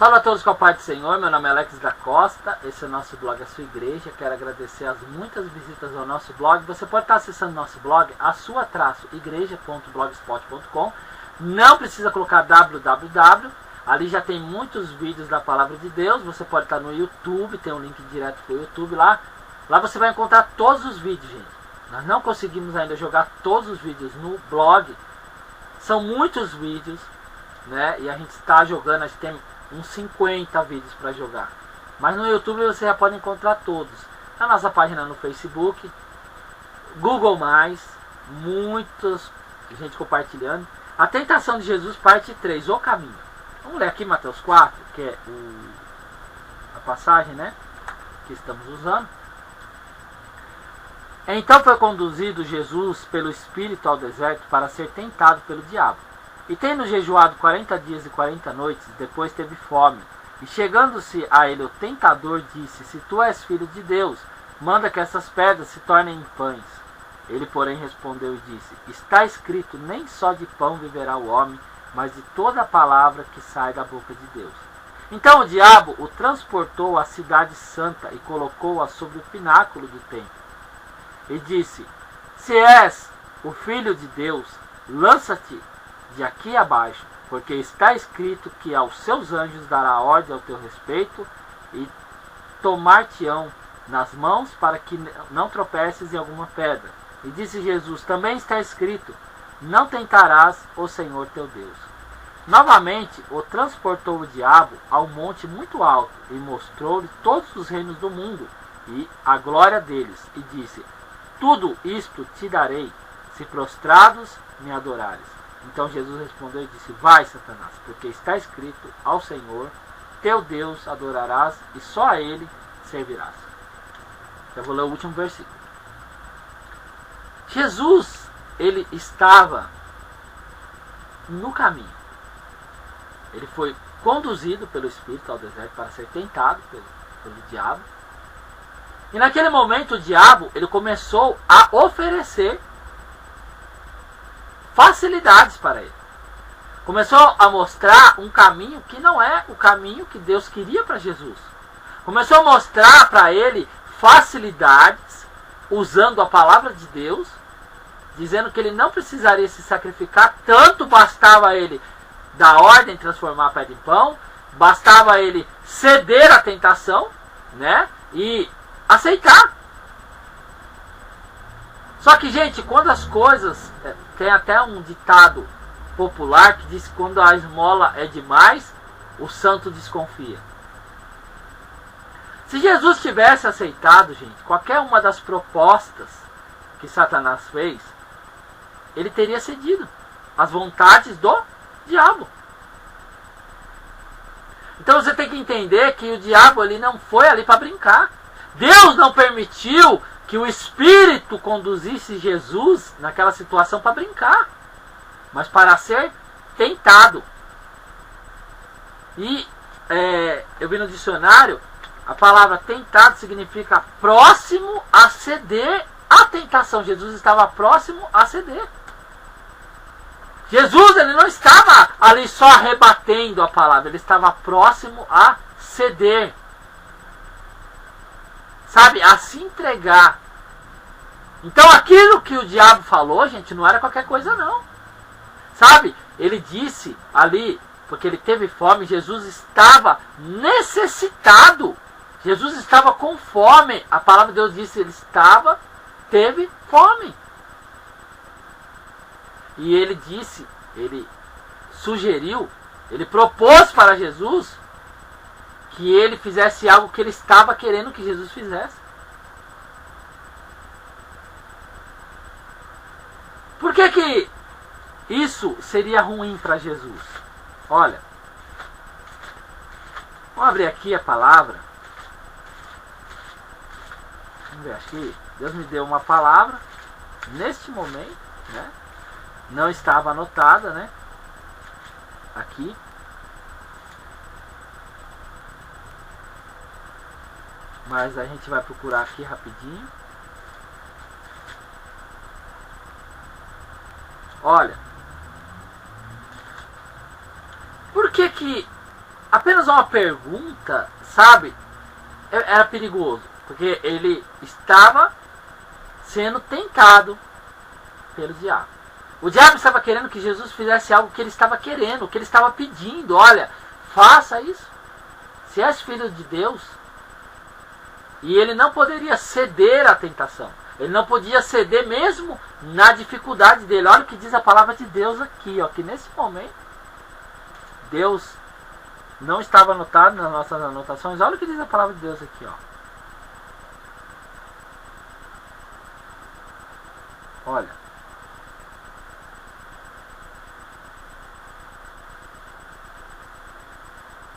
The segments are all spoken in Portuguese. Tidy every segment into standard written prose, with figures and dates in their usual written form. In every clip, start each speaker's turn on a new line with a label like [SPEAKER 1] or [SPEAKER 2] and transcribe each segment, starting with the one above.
[SPEAKER 1] Salve a todos com a paz do Senhor, meu nome é Alex da Costa, esse é o nosso blog A Sua Igreja. Quero agradecer as muitas visitas ao nosso blog. Você pode estar acessando nosso blog, asua-igreja.blogspot.com. Não precisa colocar www, ali já tem muitos vídeos da Palavra de Deus. Você pode estar no YouTube, tem um link direto para o YouTube lá. Lá você vai encontrar todos os vídeos, gente. Nós não conseguimos ainda jogar todos os vídeos no blog. São muitos vídeos, né? E a gente está jogando, a gente tem uns 50 vídeos para jogar. Mas no YouTube você já pode encontrar todos. Na nossa página no Facebook, Google+, muitos gente compartilhando. A tentação de Jesus, parte 3, o caminho. Vamos ler aqui Mateus 4, que é a passagem, né, que estamos usando. Então foi conduzido Jesus pelo Espírito ao deserto para ser tentado pelo diabo. E tendo jejuado 40 dias e 40 noites, depois teve fome. E chegando-se a ele o tentador disse: Se tu és filho de Deus, manda que essas pedras se tornem em pães. Ele, porém, respondeu e disse: Está escrito, nem só de pão viverá o homem, mas de toda a palavra que sai da boca de Deus. Então o diabo o transportou à cidade santa e colocou-a sobre o pináculo do templo. E disse: Se és o filho de Deus, lança-te de aqui abaixo, porque está escrito que aos seus anjos dará ordem ao teu respeito e tomar-te-ão nas mãos para que não tropeces em alguma pedra. E disse Jesus: Também está escrito: Não tentarás o Senhor teu Deus. Novamente o transportou o diabo a um monte muito alto e mostrou-lhe todos os reinos do mundo e a glória deles, e disse: Tudo isto te darei, se prostrados me adorares. Então Jesus respondeu e disse: Vai, Satanás, porque está escrito: Ao Senhor teu Deus adorarás e só a Ele servirás. Eu vou ler o último versículo. Jesus, ele estava no caminho. Ele foi conduzido pelo Espírito ao deserto para ser tentado pelo diabo. E naquele momento o diabo, ele começou a oferecer facilidades para ele. Começou a mostrar um caminho que não é o caminho que Deus queria para Jesus. Começou a mostrar para ele facilidades, usando a palavra de Deus, dizendo que ele não precisaria se sacrificar, tanto bastava ele dar ordem, transformar a pedra em pão, bastava ele ceder à tentação, né, e aceitar. Só que, gente, quando as coisas... Tem até um ditado popular que diz que quando a esmola é demais, o santo desconfia. Se Jesus tivesse aceitado, gente, qualquer uma das propostas que Satanás fez, ele teria cedido às vontades do diabo. Então você tem que entender que o diabo ali não foi ali para brincar. Deus não permitiu que o Espírito conduzisse Jesus naquela situação para brincar, mas para ser tentado. E eu vi no dicionário, a palavra tentado significa próximo a ceder à tentação. Jesus estava próximo a ceder. Jesus, ele não estava ali só rebatendo a palavra, ele estava próximo a ceder. Sabe, a se entregar. Então aquilo que o diabo falou, gente, não era qualquer coisa não. Sabe, ele disse ali, porque ele teve fome, Jesus estava necessitado. Jesus estava com fome. A palavra de Deus disse, teve fome. E ele disse, ele sugeriu, ele propôs para Jesus que ele fizesse algo que ele estava querendo que Jesus fizesse. Por que isso seria ruim para Jesus? Olha, vamos abrir aqui a palavra. Vamos ver aqui. Deus me deu uma palavra neste momento, né? Não estava anotada, né? Aqui. Mas a gente vai procurar aqui rapidinho. Olha. Por que apenas uma pergunta, sabe, era perigoso, porque ele estava sendo tentado pelo diabo. O diabo estava querendo que Jesus fizesse algo que ele estava querendo, que ele estava pedindo. Olha, faça isso. Se és filho de Deus. E ele não poderia ceder à tentação. Ele não podia ceder mesmo na dificuldade dele. Olha o que diz a palavra de Deus aqui, ó, que nesse momento Deus não estava anotado nas nossas anotações. Olha o que diz a palavra de Deus aqui, ó. Olha.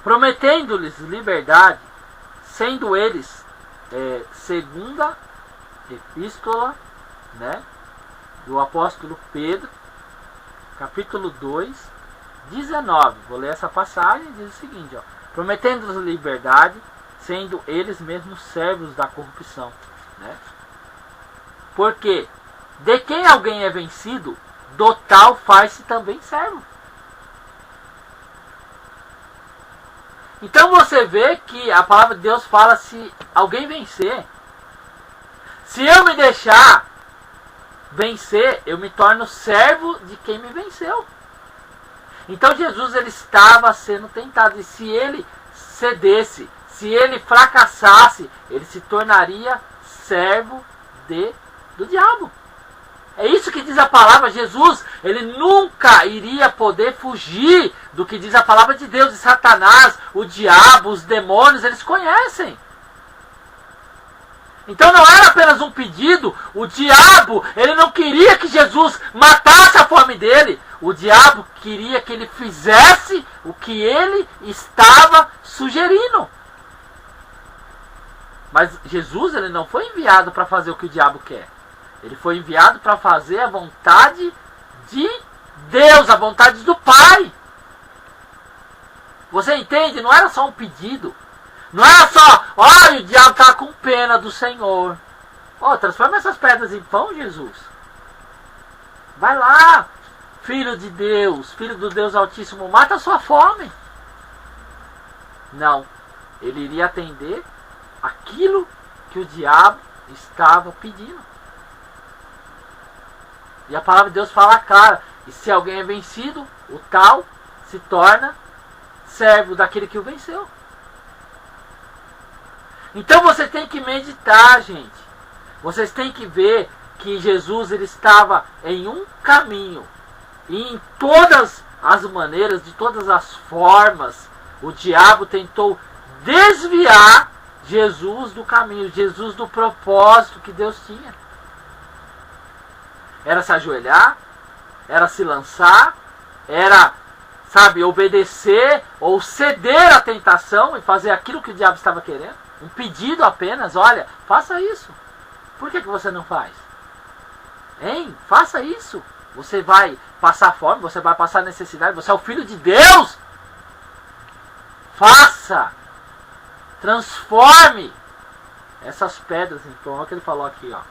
[SPEAKER 1] Prometendo-lhes liberdade, sendo eles, segunda epístola, né, do apóstolo Pedro, capítulo 2, 19. Vou ler essa passagem, diz o seguinte, ó: prometendo-lhes liberdade, sendo eles mesmos servos da corrupção, né? Porque de quem alguém é vencido, do tal faz-se também servo. Então você vê que a palavra de Deus fala, se alguém vencer, se eu me deixar vencer, eu me torno servo de quem me venceu. Então Jesus, ele estava sendo tentado, e se ele cedesse, se ele fracassasse, ele se tornaria servo do diabo. É isso que diz a palavra. Jesus, ele nunca iria poder fugir do que diz a palavra de Deus. E Satanás, o diabo, os demônios, eles conhecem. Então não era apenas um pedido. O diabo, ele não queria que Jesus matasse a fome dele. O diabo queria que ele fizesse o que ele estava sugerindo. Mas Jesus, ele não foi enviado para fazer o que o diabo quer. Ele foi enviado para fazer a vontade de Deus, a vontade do Pai. Você entende? Não era só um pedido. Não era só, olha, o diabo está com pena do Senhor. Oh, transforma essas pedras em pão, Jesus. Vai lá, filho de Deus, filho do Deus Altíssimo, mata a sua fome. Não. Ele iria atender aquilo que o diabo estava pedindo. E a palavra de Deus fala claro. E se alguém é vencido, o tal se torna servo daquele que o venceu. Então você tem que meditar, gente. Vocês têm que ver que Jesus, ele estava em um caminho. E em todas as maneiras, de todas as formas, o diabo tentou desviar Jesus do caminho, Jesus do propósito que Deus tinha. Era se ajoelhar, era se lançar, era, sabe, obedecer ou ceder à tentação e fazer aquilo que o diabo estava querendo. Um pedido apenas, olha, faça isso. Por que você não faz? Hein? Faça isso. Você vai passar fome, você vai passar necessidade, você é o filho de Deus. Faça. Transforme essas pedras em pão. Olha o que ele falou aqui, ó.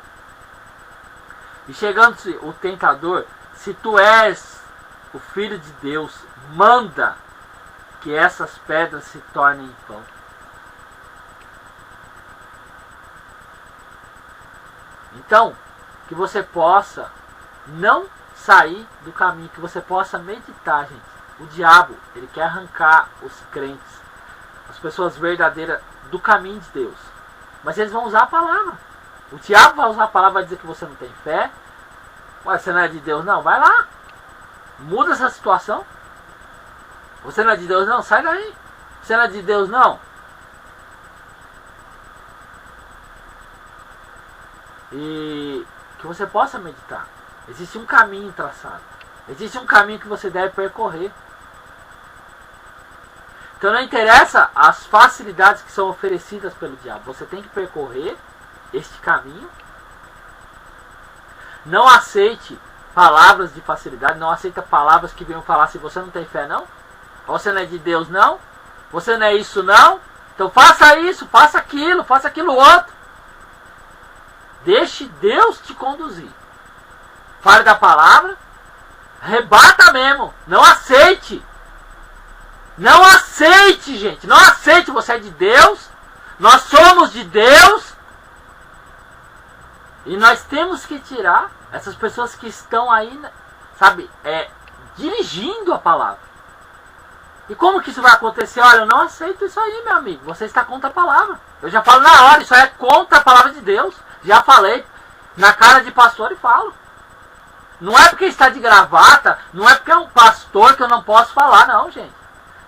[SPEAKER 1] E chegando-se o tentador, se tu és o filho de Deus, manda que essas pedras se tornem em pão. Então, que você possa não sair do caminho, que você possa meditar, gente. O diabo, ele quer arrancar os crentes, as pessoas verdadeiras, do caminho de Deus. Mas eles vão usar a palavra. O diabo vai usar a palavra, vai dizer que você não tem fé. Ué, você não é de Deus? Não, vai lá. Muda essa situação. Você não é de Deus? Não, sai daí. Você não é de Deus? Não. E que você possa meditar. Existe um caminho traçado. Existe um caminho que você deve percorrer. Então não interessa as facilidades que são oferecidas pelo diabo. Você tem que percorrer este caminho. Não aceite palavras de facilidade. Não aceita palavras que venham falar se você não tem fé, não. Você não é de Deus, não. Você não é isso, não. Então faça isso, faça aquilo outro. Deixe Deus te conduzir. Fale da palavra. Rebata mesmo. Não aceite. Não aceite, gente. Não aceite. Você é de Deus. Nós somos de Deus. E nós temos que tirar essas pessoas que estão aí, sabe, dirigindo a palavra. E como que isso vai acontecer? Olha, eu não aceito isso aí, meu amigo. Você está contra a palavra. Eu já falo na hora, isso aí é contra a palavra de Deus. Já falei na cara de pastor e falo. Não é porque está de gravata, não é porque é um pastor que eu não posso falar, não, gente.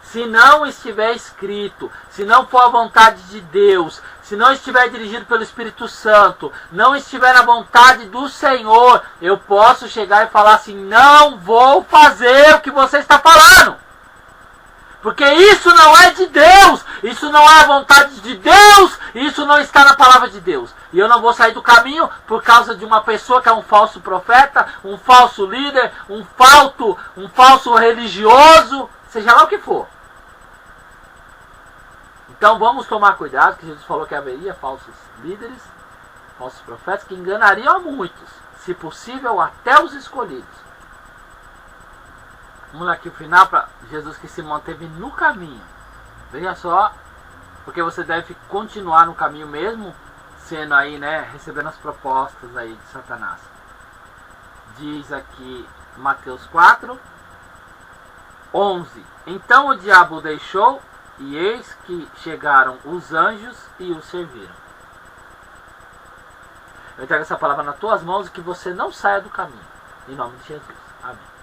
[SPEAKER 1] Se não estiver escrito, se não for a vontade de Deus, se não estiver dirigido pelo Espírito Santo, não estiver na vontade do Senhor, eu posso chegar e falar assim, não vou fazer o que você está falando. Porque isso não é de Deus, isso não é a vontade de Deus, isso não está na palavra de Deus. E eu não vou sair do caminho por causa de uma pessoa que é um falso profeta, um falso líder, um falso religioso, seja lá o que for. Então vamos tomar cuidado, que Jesus falou que haveria falsos líderes, falsos profetas, que enganariam a muitos, se possível até os escolhidos. Vamos lá aqui o final para Jesus que se manteve no caminho. Veja só, porque você deve continuar no caminho mesmo, sendo aí, né, recebendo as propostas aí de Satanás. Diz aqui Mateus 4, 11. Então o diabo o deixou, e eis que chegaram os anjos e o serviram. Eu entrego essa palavra nas tuas mãos e que você não saia do caminho. Em nome de Jesus. Amém.